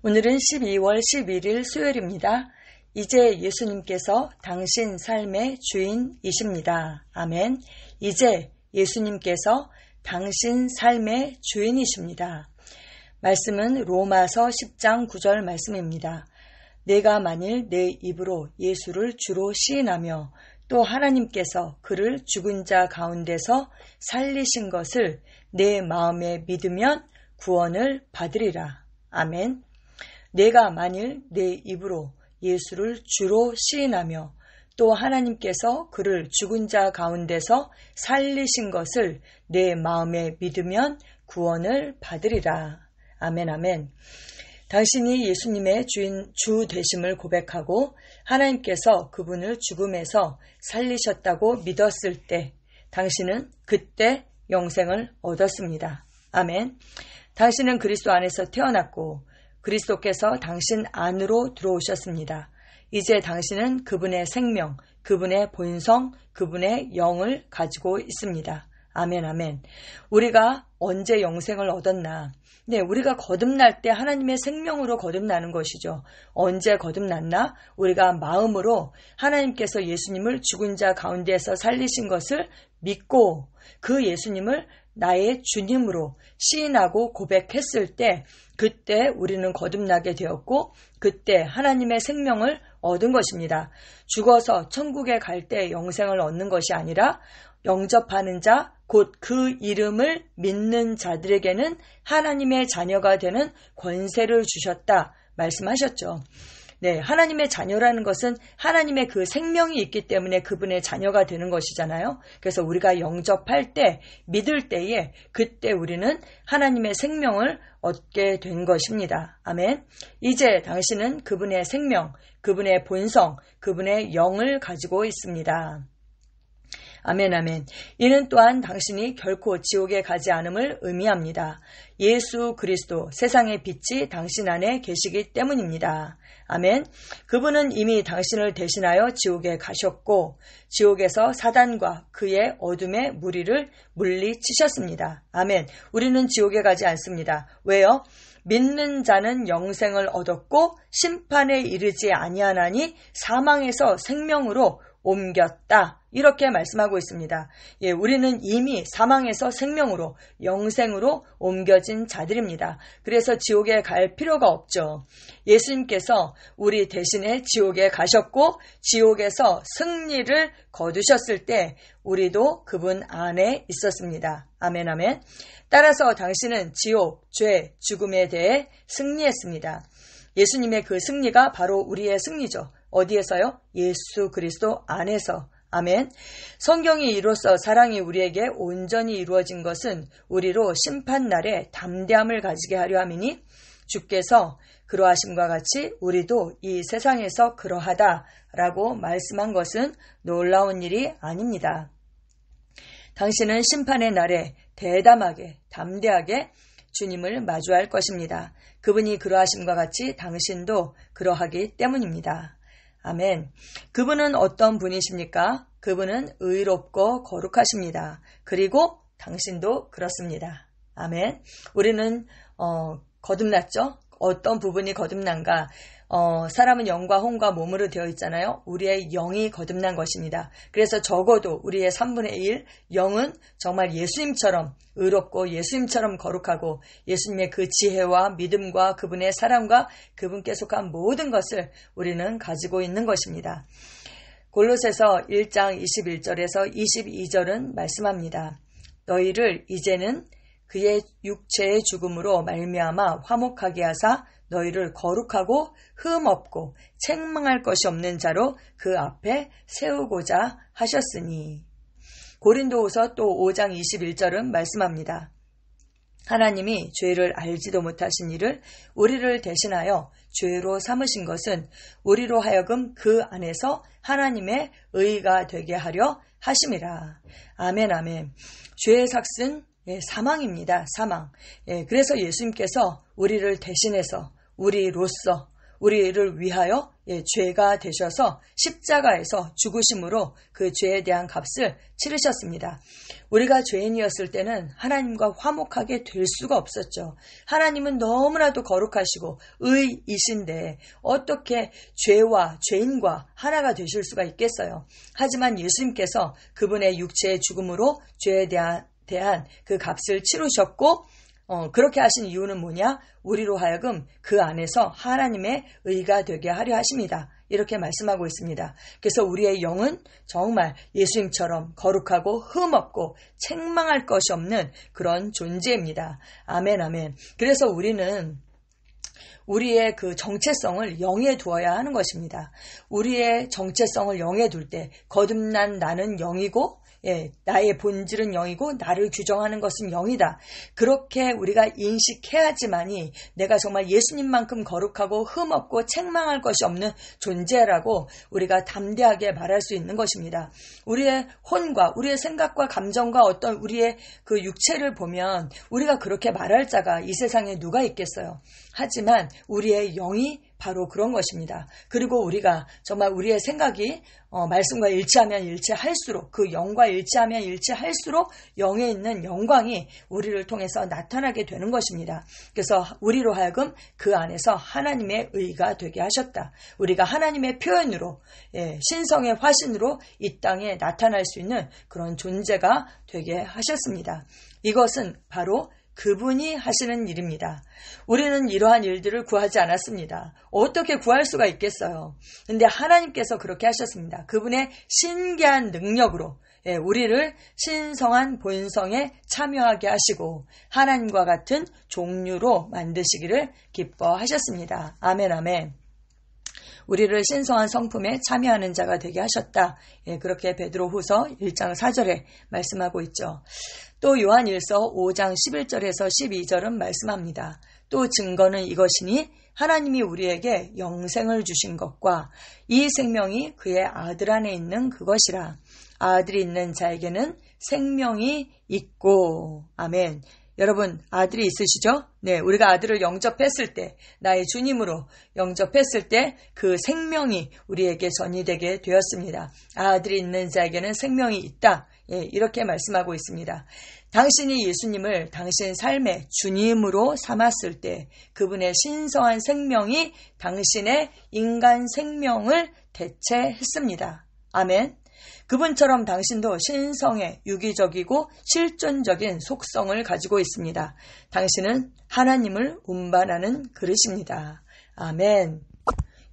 오늘은 12월 11일 수요일입니다. 이제 예수님께서 당신 삶의 주인이십니다. 아멘. 이제 예수님께서 당신 삶의 주인이십니다. 말씀은 로마서 10장 9절 말씀입니다. 내가 만일 내 입으로 예수를 주로 시인하며 또 하나님께서 그를 죽은 자 가운데서 살리신 것을 내 마음에 믿으면 구원을 받으리라. 아멘. 내가 만일 내 입으로 예수를 주로 시인하며 또 하나님께서 그를 죽은 자 가운데서 살리신 것을 내 마음에 믿으면 구원을 받으리라. 아멘, 아멘. 당신이 예수님의 주 되심을 고백하고 하나님께서 그분을 죽음에서 살리셨다고 믿었을 때 당신은 그때 영생을 얻었습니다. 아멘. 당신은 그리스도 안에서 태어났고 그리스도께서 당신 안으로 들어오셨습니다. 이제 당신은 그분의 생명, 그분의 본성, 그분의 영을 가지고 있습니다. 아멘, 아멘. 우리가 언제 영생을 얻었나? 네, 우리가 거듭날 때 하나님의 생명으로 거듭나는 것이죠. 언제 거듭났나? 우리가 마음으로 하나님께서 예수님을 죽은 자 가운데에서 살리신 것을 믿고 그 예수님을 나의 주님으로 시인하고 고백했을 때 그때 우리는 거듭나게 되었고 그때 하나님의 생명을 얻은 것입니다. 죽어서 천국에 갈 때 영생을 얻는 것이 아니라 영접하는 자, 곧 그 이름을 믿는 자들에게는 하나님의 자녀가 되는 권세를 주셨다 말씀하셨죠. 네, 하나님의 자녀라는 것은 하나님의 그 생명이 있기 때문에 그분의 자녀가 되는 것이잖아요. 그래서 우리가 영접할 때, 믿을 때에 그때 우리는 하나님의 생명을 얻게 된 것입니다. 아멘. 이제 당신은 그분의 생명, 그분의 본성, 그분의 영을 가지고 있습니다. 아멘, 아멘. 이는 또한 당신이 결코 지옥에 가지 않음을 의미합니다. 예수 그리스도 세상의 빛이 당신 안에 계시기 때문입니다. 아멘. 그분은 이미 당신을 대신하여 지옥에 가셨고 지옥에서 사단과 그의 어둠의 무리를 물리치셨습니다. 아멘. 우리는 지옥에 가지 않습니다. 왜요? 믿는 자는 영생을 얻었고 심판에 이르지 아니하나니 사망에서 생명으로 옮겼다. 이렇게 말씀하고 있습니다. 예, 우리는 이미 사망에서 생명으로 영생으로 옮겨진 자들입니다. 그래서 지옥에 갈 필요가 없죠. 예수님께서 우리 대신에 지옥에 가셨고 지옥에서 승리를 거두셨을 때 우리도 그분 안에 있었습니다. 아멘, 아멘. 따라서 당신은 지옥, 죄, 죽음에 대해 승리했습니다. 예수님의 그 승리가 바로 우리의 승리죠. 어디에서요? 예수 그리스도 안에서. 아멘. 성경이 이로써 사랑이 우리에게 온전히 이루어진 것은 우리로 심판날에 담대함을 가지게 하려 함이니 주께서 그러하심과 같이 우리도 이 세상에서 그러하다라고 말씀한 것은 놀라운 일이 아닙니다. 당신은 심판의 날에 대담하게 담대하게 주님을 마주할 것입니다. 그분이 그러하심과 같이 당신도 그러하기 때문입니다. 아멘. 그분은 어떤 분이십니까? 그분은 의롭고 거룩하십니다. 그리고 당신도 그렇습니다. 아멘. 우리는 거듭났죠? 어떤 부분이 거듭난가? 사람은 영과 혼과 몸으로 되어 있잖아요. 우리의 영이 거듭난 것입니다. 그래서 적어도 우리의 3분의 1 영은 정말 예수님처럼 의롭고 예수님처럼 거룩하고 예수님의 그 지혜와 믿음과 그분의 사랑과 그분께 속한 모든 것을 우리는 가지고 있는 것입니다. 골로새서 1장 21절에서 22절은 말씀합니다. 너희를 이제는 그의 육체의 죽음으로 말미암아 화목하게 하사 너희를 거룩하고 흠없고 책망할 것이 없는 자로 그 앞에 세우고자 하셨으니. 고린도후서 또 5장 21절은 말씀합니다. 하나님이 죄를 알지도 못하신 이를 우리를 대신하여 죄로 삼으신 것은 우리로 하여금 그 안에서 하나님의 의가 되게 하려 하심이라. 아멘, 아멘. 죄의 삭은 사망입니다. 사망. 그래서 예수님께서 우리를 대신해서 우리로서 우리를 위하여 죄가 되셔서 십자가에서 죽으심으로 그 죄에 대한 값을 치르셨습니다. 우리가 죄인이었을 때는 하나님과 화목하게 될 수가 없었죠. 하나님은 너무나도 거룩하시고 의이신데 어떻게 죄와 죄인과 하나가 되실 수가 있겠어요. 하지만 예수님께서 그분의 육체의 죽음으로 죄에 대한 그 값을 치르셨고 그렇게 하신 이유는 뭐냐? 우리로 하여금 그 안에서 하나님의 의가 되게 하려 하십니다. 이렇게 말씀하고 있습니다. 그래서 우리의 영은 정말 예수님처럼 거룩하고 흠없고 책망할 것이 없는 그런 존재입니다. 아멘, 아멘. 그래서 우리는 우리의 그 정체성을 영에 두어야 하는 것입니다. 우리의 정체성을 영에 둘 때 거듭난 나는 영이고 나의 본질은 영이고 나를 규정하는 것은 영이다. 그렇게 우리가 인식해야지만이 내가 정말 예수님만큼 거룩하고 흠없고 책망할 것이 없는 존재라고 우리가 담대하게 말할 수 있는 것입니다. 우리의 혼과 우리의 생각과 감정과 어떤 우리의 그 육체를 보면 우리가 그렇게 말할 자가 이 세상에 누가 있겠어요. 하지만 우리의 영이 바로 그런 것입니다. 그리고 우리가 정말 우리의 생각이 말씀과 일치하면 일치할수록 그 영과 일치하면 일치할수록 영에 있는 영광이 우리를 통해서 나타나게 되는 것입니다. 그래서 우리로 하여금 그 안에서 하나님의 의가 되게 하셨다. 우리가 하나님의 표현으로 신성의 화신으로 이 땅에 나타날 수 있는 그런 존재가 되게 하셨습니다. 이것은 바로 그분이 하시는 일입니다. 우리는 이러한 일들을 구하지 않았습니다. 어떻게 구할 수가 있겠어요? 근데 하나님께서 그렇게 하셨습니다. 그분의 신기한 능력으로 우리를 신성한 본성에 참여하게 하시고 하나님과 같은 종류로 만드시기를 기뻐하셨습니다. 아멘, 아멘. 우리를 신성한 성품에 참여하는 자가 되게 하셨다. 그렇게 베드로후서 1장 4절에 말씀하고 있죠. 또 요한일서 5장 11절에서 12절은 말씀합니다. 또 증거는 이것이니 하나님이 우리에게 영생을 주신 것과 이 생명이 그의 아들 안에 있는 그것이라. 아들이 있는 자에게는 생명이 있고. 아멘. 여러분 아들이 있으시죠? 네, 우리가 아들을 영접했을 때 나의 주님으로 영접했을 때 그 생명이 우리에게 전이되게 되었습니다. 아들이 있는 자에게는 생명이 있다. 이렇게 말씀하고 있습니다. 당신이 예수님을 당신 삶의 주님으로 삼았을 때 그분의 신성한 생명이 당신의 인간 생명을 대체했습니다. 아멘. 그분처럼 당신도 신성의 유기적이고 실존적인 속성을 가지고 있습니다. 당신은 하나님을 운반하는 그릇입니다. 아멘.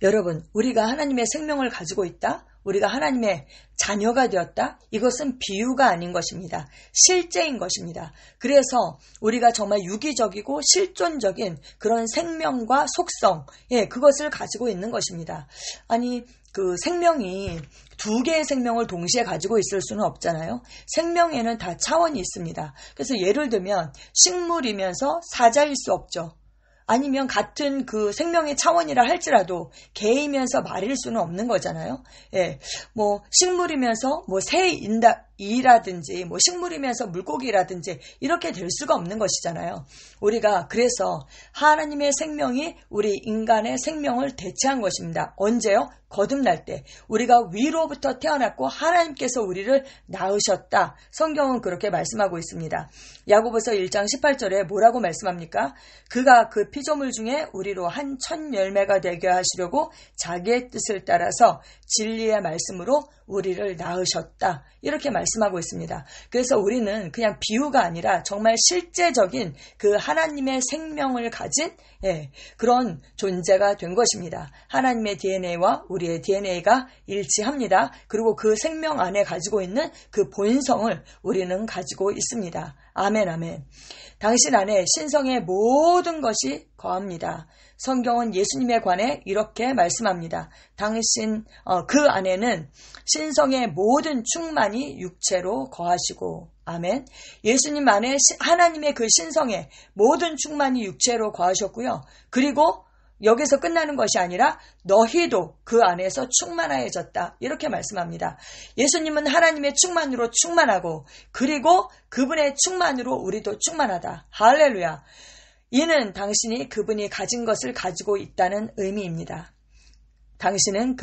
여러분, 우리가 하나님의 생명을 가지고 있다? 우리가 하나님의 자녀가 되었다? 이것은 비유가 아닌 것입니다. 실제인 것입니다. 그래서 우리가 정말 유기적이고 실존적인 그런 생명과 속성, 그것을 가지고 있는 것입니다. 아니, 그 생명이 두 개의 생명을 동시에 가지고 있을 수는 없잖아요. 생명에는 다 차원이 있습니다. 그래서 예를 들면 식물이면서 사자일 수 없죠. 아니면 같은 그 생명의 차원이라 할지라도 개이면서 말일 수는 없는 거잖아요. 뭐 식물이면서 뭐 새이라든지 뭐 식물이면서 물고기라든지 이렇게 될 수가 없는 것이잖아요. 우리가 그래서 하나님의 생명이 우리 인간의 생명을 대체한 것입니다. 언제요? 거듭날 때 우리가 위로부터 태어났고 하나님께서 우리를 낳으셨다. 성경은 그렇게 말씀하고 있습니다. 야고보서 1장 18절에 뭐라고 말씀합니까? 그가 그 피조물 중에 우리로 한 첫 열매가 되게 하시려고 자기의 뜻을 따라서 진리의 말씀으로 우리를 낳으셨다. 이렇게 말씀하고 있습니다. 그래서 우리는 그냥 비유가 아니라 정말 실제적인 그 하나님의 생명을 가진 그런 존재가 된 것입니다. 하나님의 DNA와 우리의 DNA가 일치합니다. 그리고 그 생명 안에 가지고 있는 그 본성을 우리는 가지고 있습니다. 아멘, 아멘. 당신 안에 신성의 모든 것이 거합니다. 성경은 예수님에 관해 이렇게 말씀합니다. 당신 그 안에는 신성의 모든 충만이 육체로 거하시고 아멘. 예수님 안에 하나님의 그 신성의 모든 충만이 육체로 거하셨고요. 그리고 여기서 끝나는 것이 아니라 너희도 그 안에서 충만하여졌다. 이렇게 말씀합니다. 예수님은 하나님의 충만으로 충만하고 그리고 그분의 충만으로 우리도 충만하다. 할렐루야. 이는 당신이 그분이 가진 것을 가지고 있다는 의미입니다. 당신은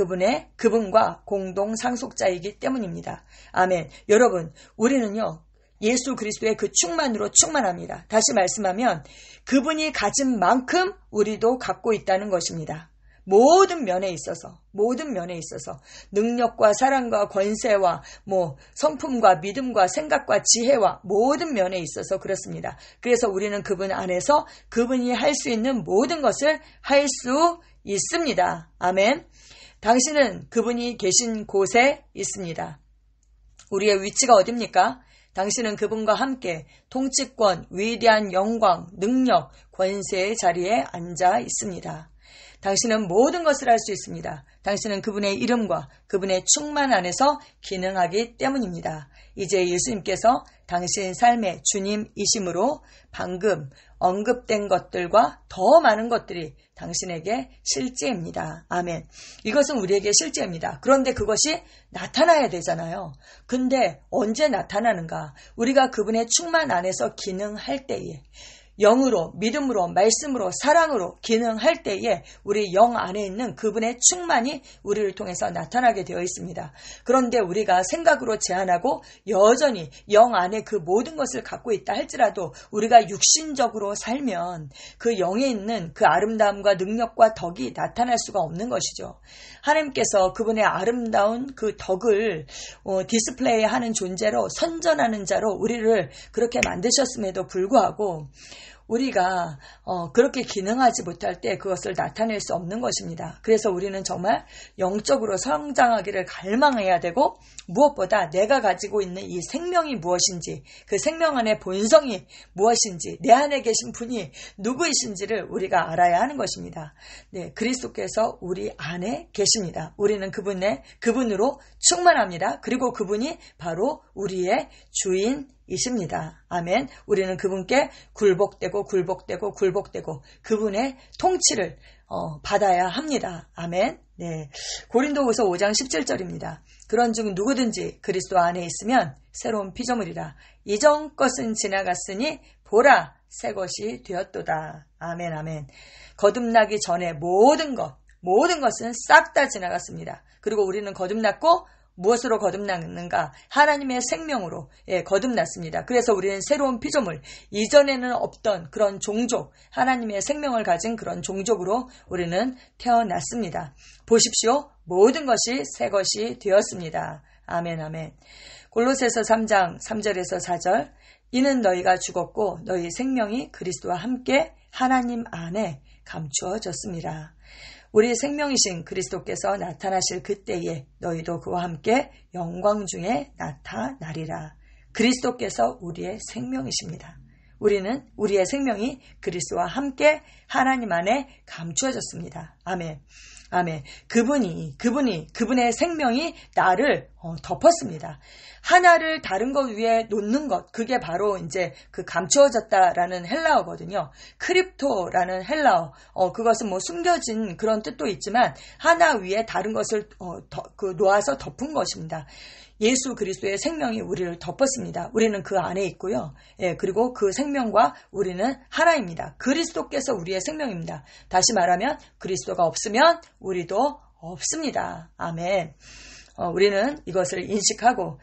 그분과 공동 상속자이기 때문입니다. 아멘. 여러분, 우리는요, 예수 그리스도의 그 충만으로 충만합니다. 다시 말씀하면 그분이 가진 만큼 우리도 갖고 있다는 것입니다. 모든 면에 있어서 능력과 사랑과 권세와 성품과 믿음과 생각과 지혜와 모든 면에 있어서 그렇습니다. 그래서 우리는 그분 안에서 그분이 할 수 있는 모든 것을 할 수 있습니다. 아멘. 당신은 그분이 계신 곳에 있습니다. 우리의 위치가 어디입니까? 당신은 그분과 함께 통치권, 위대한 영광, 능력, 권세의 자리에 앉아 있습니다. 당신은 모든 것을 할 수 있습니다. 당신은 그분의 이름과 그분의 충만 안에서 기능하기 때문입니다. 이제 예수님께서 당신 삶의 주님이심으로 방금 언급된 것들과 더 많은 것들이 당신에게 실제입니다. 아멘. 이것은 우리에게 실제입니다. 그런데 그것이 나타나야 되잖아요. 근데 언제 나타나는가? 우리가 그분의 충만 안에서 기능할 때에, 영으로, 믿음으로, 말씀으로, 사랑으로 기능할 때에 우리 영 안에 있는 그분의 충만이 우리를 통해서 나타나게 되어 있습니다. 그런데 우리가 생각으로 제한하고 여전히 영 안에 그 모든 것을 갖고 있다 할지라도 우리가 육신적으로 살면 그 영에 있는 그 아름다움과 능력과 덕이 나타날 수가 없는 것이죠. 하나님께서 그분의 아름다운 그 덕을 디스플레이하는 존재로, 선전하는 자로 우리를 그렇게 만드셨음에도 불구하고 우리가 그렇게 기능하지 못할 때 그것을 나타낼 수 없는 것입니다. 그래서 우리는 정말 영적으로 성장하기를 갈망해야 되고, 무엇보다 내가 가지고 있는 이 생명이 무엇인지, 그 생명 안의 본성이 무엇인지, 내 안에 계신 분이 누구이신지를 우리가 알아야 하는 것입니다. 네, 그리스도께서 우리 안에 계십니다. 우리는 그분으로 충만합니다. 그리고 그분이 바로 우리의 주인이십니다. 아멘. 우리는 그분께 굴복되고 그분의 통치를 받아야 합니다. 아멘. 네. 고린도후서 5장 17절입니다. 그런즉 누구든지 그리스도 안에 있으면 새로운 피조물이라. 이전 것은 지나갔으니 보라 새 것이 되었도다. 아멘. 아멘. 거듭나기 전에 모든 것은 싹 다 지나갔습니다. 그리고 우리는 거듭났고 무엇으로 거듭났는가? 하나님의 생명으로 거듭났습니다. 그래서 우리는 새로운 피조물, 이전에는 없던 그런 종족, 하나님의 생명을 가진 그런 종족으로 우리는 태어났습니다. 보십시오. 모든 것이 새 것이 되었습니다. 아멘, 아멘. 골로새서 3장 3절에서 4절. 이는 너희가 죽었고 너희 생명이 그리스도와 함께 하나님 안에 감추어졌습니다. 우리 생명이신 그리스도께서 나타나실 그때에 너희도 그와 함께 영광 중에 나타나리라. 그리스도께서 우리의 생명이십니다. 우리의 생명이 그리스도와 함께 하나님 안에 감추어졌습니다. 아멘. 아멘. 그분의 생명이 나를 덮었습니다. 하나를 다른 것 위에 놓는 것, 그게 바로 이제 그 감추어졌다라는 헬라어거든요. 크립토라는 헬라어, 그것은 숨겨진 그런 뜻도 있지만 하나 위에 다른 것을 놓아서 덮은 것입니다. 예수 그리스도의 생명이 우리를 덮었습니다. 우리는 그 안에 있고요. 그리고 그 생명과 우리는 하나입니다. 그리스도께서 우리의 생명입니다. 다시 말하면 그리스도가 없으면 우리도 없습니다. 아멘. 우리는 이것을 인식하고,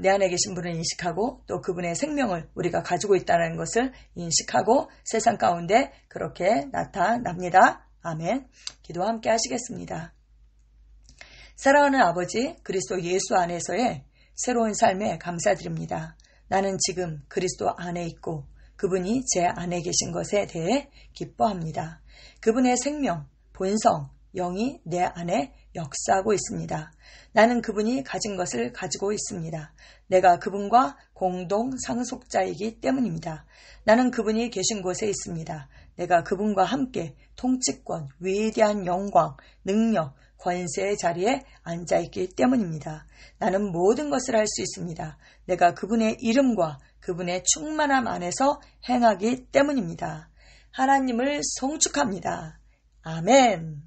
내 안에 계신 분을 인식하고, 또 그분의 생명을 우리가 가지고 있다는 것을 인식하고 세상 가운데 그렇게 나타납니다. 아멘. 기도 함께 하시겠습니다. 사랑하는 아버지, 그리스도 예수 안에서의 새로운 삶에 감사드립니다. 나는 지금 그리스도 안에 있고 그분이 제 안에 계신 것에 대해 기뻐합니다. 그분의 생명, 본성, 영이 내 안에 역사하고 있습니다. 나는 그분이 가진 것을 가지고 있습니다. 내가 그분과 공동 상속자이기 때문입니다. 나는 그분이 계신 곳에 있습니다. 내가 그분과 함께 통치권, 위대한 영광, 능력, 권세의 자리에 앉아있기 때문입니다. 나는 모든 것을 할 수 있습니다. 내가 그분의 이름과 그분의 충만함 안에서 행하기 때문입니다. 하나님을 송축합니다. 아멘.